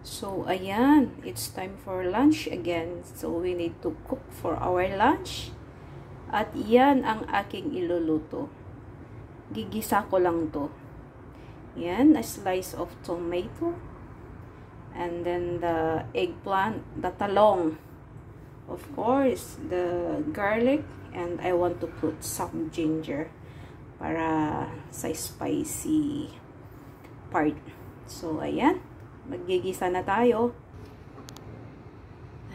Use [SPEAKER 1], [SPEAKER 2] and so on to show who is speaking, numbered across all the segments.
[SPEAKER 1] So, ayan, it's time for lunch again. So, we need to cook for our lunch. At yan ang aking iluluto. Gigisa ko lang to. Yan, a slice of tomato. And then the eggplant, the talong. Of course, the garlic. And I want to put some ginger para sa spicy part. So, ayan. Magigisa na tayo.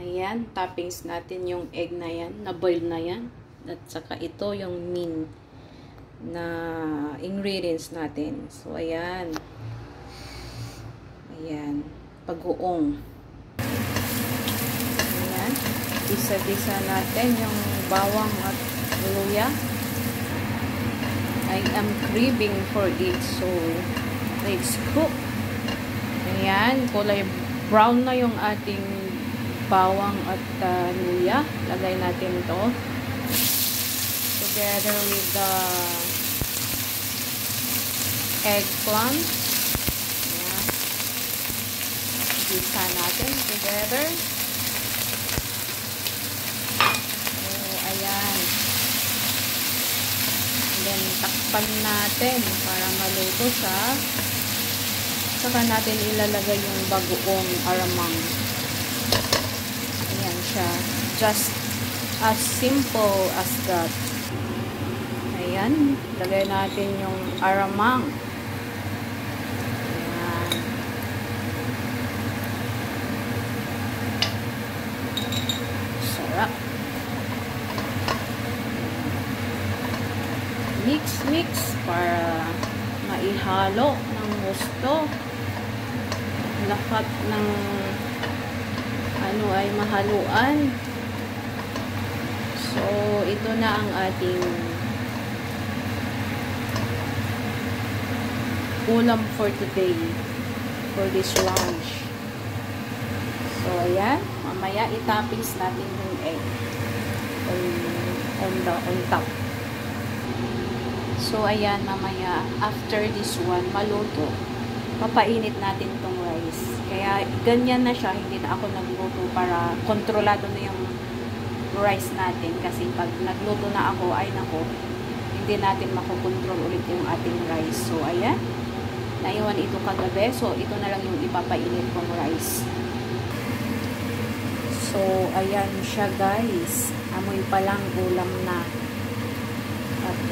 [SPEAKER 1] Ayan, toppings natin yung egg na yan, na-boil na yan. At saka ito yung main na ingredients natin. So, ayan. Ayan, pag-uong. Ayan, isa-isa natin yung bawang at luya. I am craving for it, so let's cook. Ayan, kulay brown na yung ating bawang at luya. Lagay natin to together with the eggplant. Ayan. Gisa natin together. So, ayan. And then, takpan natin para maluto siya. Saka natin ilalagay yung bagoong aramang. Ayan siya. Just as simple as that. Ayan. Lagay natin yung aramang. Ayan. Sarap. Mix para maihalo ng gusto. Lahat ng ano ay mahaluan. So, ito na ang ating ulam for today, for this lunch. So, ayan, mamaya itoppings natin yung egg on top. So, ayan, mamaya after this one maluto, papainit natin tong rice. Kaya, ganyan na siya. Hindi na ako nagluto para kontrolado na yung rice natin. Kasi pag nagluto na ako, ay nako, hindi natin makokontrol ulit yung ating rice. So, ayan. Naiwan ito kagabi. So, ito na lang yung ipapainit kong rice. So, ayan siya guys. Amoy pa lang ulam na. At,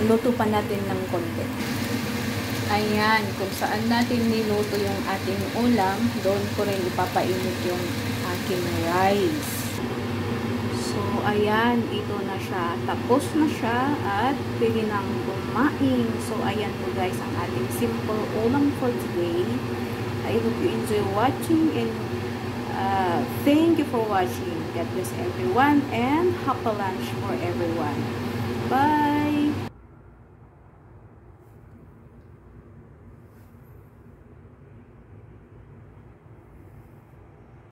[SPEAKER 1] luto pa natin ng konti. Ayan, kung saan natin niluto yung ating ulam, doon ko rin ipapainit yung aking rice. So, ayan, ito na siya. Tapos na siya at pwede nang kumain. So, ayan po guys, ang ating simple ulam for today. I hope you enjoy watching and thank you for watching. God bless everyone and happy lunch for everyone.